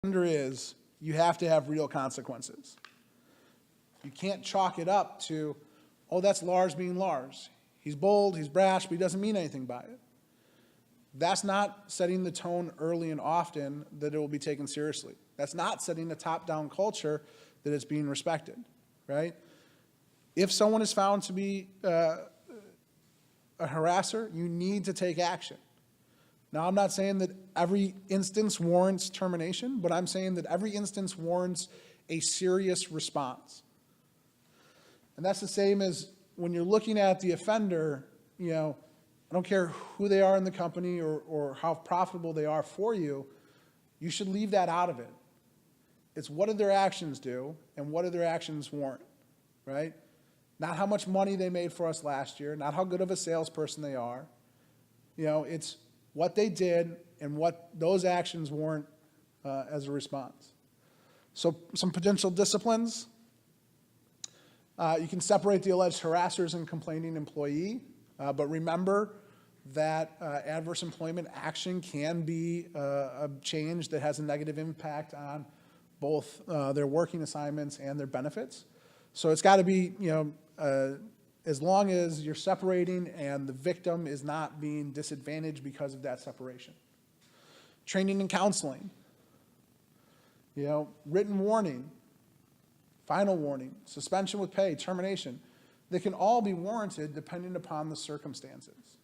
is you have to have real consequences. You can't chalk it up to, oh, that's Lars being Lars. He's bold, he's brash, but he doesn't mean anything by it. That's not setting the tone early and often that it will be taken seriously. That's not setting a top-down culture that is being respected, right? If someone is found to be a harasser, you need to take action. Now, I'm not saying that every instance warrants termination, but I'm saying that every instance warrants a serious response. And that's the same as when you're looking at the offender, you know, I don't care who they are in the company or how profitable they are for you, you should leave that out of it. It's what did their actions do and what did their actions warrant, right? Not how much money they made for us last year, not how good of a salesperson they are. You know, it's what they did and what those actions warrant as a response. So some potential disciplines. You can separate the alleged harassers and complaining employee, but remember that adverse employment action can be a change that has a negative impact on both their working assignments and their benefits. So it's got to be, you know, as long as you're separating and the victim is not being disadvantaged because of that separation. Training and counseling, you know, written warning, final warning, suspension with pay, termination. They can all be warranted depending upon the circumstances.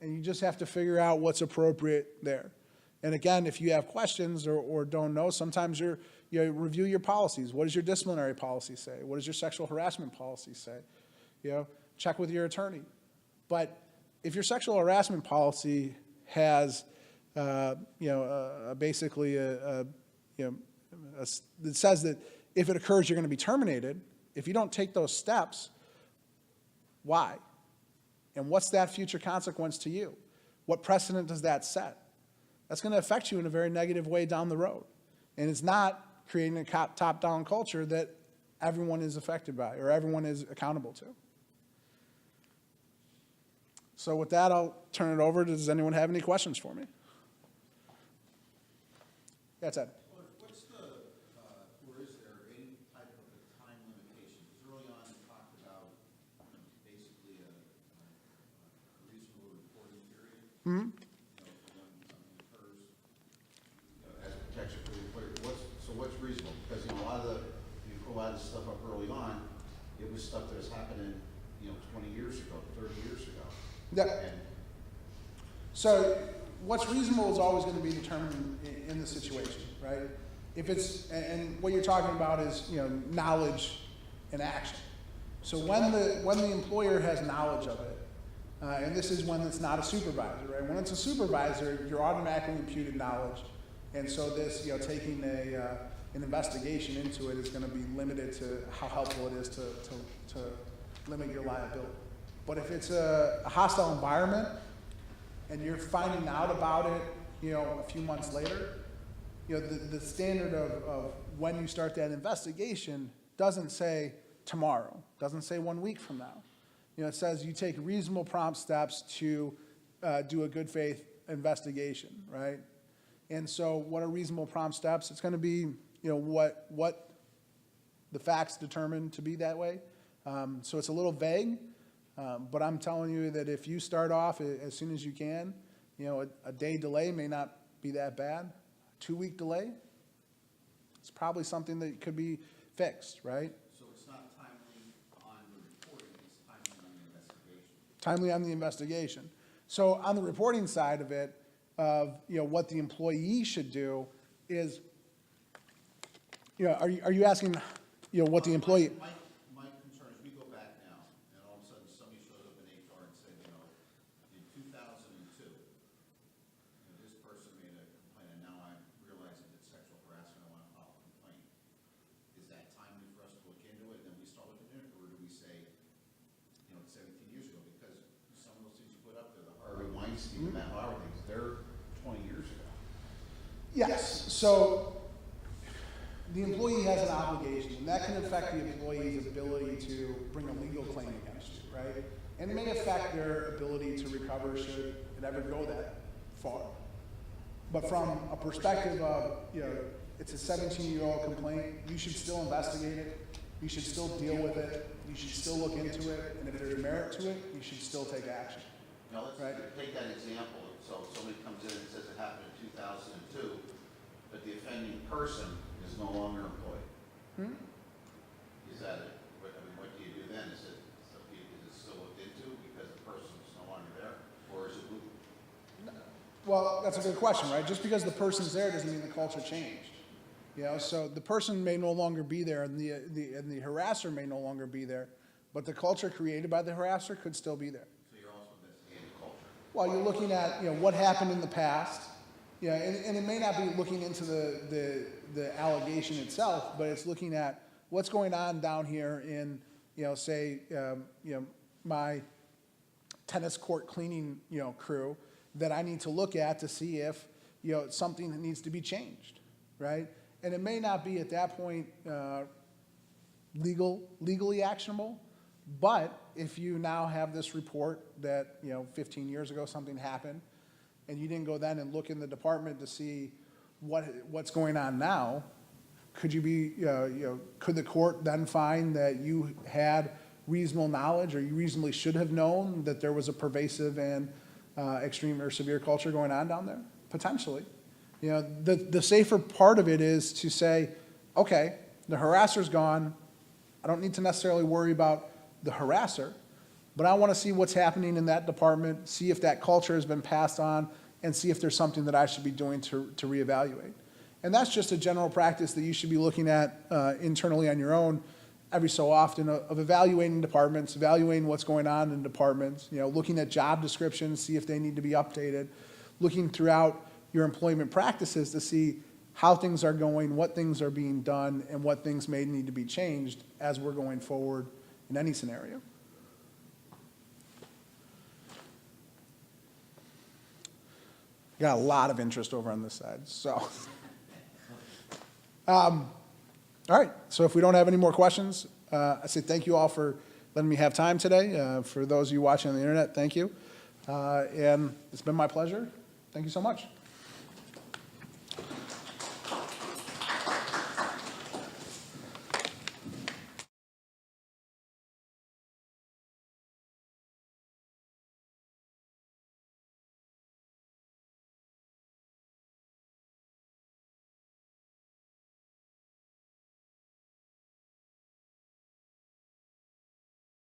And you just have to figure out what's appropriate there. And again, if you have questions or don't know, sometimes you review your policies. What does your disciplinary policy say? What does your sexual harassment policy say? You know, check with your attorney. But if your sexual harassment policy has, basically it says that if it occurs, you're going to be terminated. If you don't take those steps, why? And what's that future consequence to you? What precedent does that set? That's going to affect you in a very negative way down the road. And it's not creating a top-down culture that everyone is affected by or everyone is accountable to. So with that, I'll turn it over. Does anyone have any questions for me? Yeah, Ted. What's the, or is there any type of a time limitation? Because early on you talked about basically a reasonable reporting period. Mm-hmm. You know, for when something occurs, you know, as protection for the employer. What's reasonable? Because you know, you put a lot of this stuff up early on, it was stuff that was happening, 20 years ago, 30 years ago. Yeah. And so what's reasonable is always going to be determined in the situation, right? If it's, and what you're talking about is, knowledge and action. So when the employer has knowledge of it, and this is when it's not a supervisor, right? When it's a supervisor, you're automatically imputed knowledge. And so this, taking an investigation into it is going to be limited to how helpful it is to limit your liability. But if it's a hostile environment and you're finding out about it, a few months later, the standard of when you start that investigation doesn't say tomorrow, doesn't say 1 week from now. It says you take reasonable prompt steps to do a good faith investigation, right? And so what are reasonable prompt steps? It's going to be, what the facts determine to be that way. So it's a little vague. But I'm telling you that if you start off as soon as you can, a day delay may not be that bad. 2-week delay, it's probably something that could be fixed, right? so it's not timely on the reporting, it's timely on the investigation. Timely on the investigation. So on the reporting side of it, what the employee should do is, are you asking, what the employee? My concern is we go back now, and all of a sudden somebody shows up in HR and said, in 2002, this person made a complaint, and now I'm realizing it's sexual harassment, I want to file a complaint. Is that timely for us to look into it, and then we start looking at it, or do we say, it's 17 years ago? Because some of those things you put up there, the Harvey Weinstein, the Matt Lauer things, they're 20 years ago. Yes. So the employee has an obligation, and that can affect the employee's ability to bring a legal claim against you, right? And it may affect their ability to recover should it ever go that far. But from a perspective of, it's a 17-year-old complaint, you should still investigate it, you should still deal with it, you should still look into it, and if there's merit to it, you should still take action. Now, let's Right. take that example. So somebody comes in and says it happened in 2002, but the offending person is no longer employed. Is that it? What do you do then? Is it still looked into because the person is no longer there? Or is it moot? Well, that's a good question, right? Just because the person's there doesn't mean the culture changed. So the person may no longer be there, and the harasser may no longer be there, but the culture created by the harasser could still be there. So you're also investigating culture. Well, you're looking at, what happened in the past, and it may not be looking into the allegation itself, but it's looking at what's going on down here in, say, my tennis court cleaning, crew that I need to look at to see if, something that needs to be changed, right? And it may not be at that point legally actionable, but if you now have this report that, 15 years ago something happened, and you didn't go then and look in the department to see what's going on now, could you be, could the court then find that you had reasonable knowledge, or you reasonably should have known that there was a pervasive and extreme or severe culture going on down there? Potentially. The safer part of it is to say, okay, the harasser's gone. I don't need to necessarily worry about the harasser, but I want to see what's happening in that department, see if that culture has been passed on, and see if there's something that I should be doing to reevaluate. And that's just a general practice that you should be looking at internally on your own every so often, of evaluating departments, evaluating what's going on in departments, looking at job descriptions, see if they need to be updated, looking throughout your employment practices to see how things are going, what things are being done, and what things may need to be changed as we're going forward in any scenario. Got a lot of interest over on this side, so. All right, so if we don't have any more questions, I say thank you all for letting me have time today. For those of you watching on the internet, thank you. And it's been my pleasure. Thank you so much.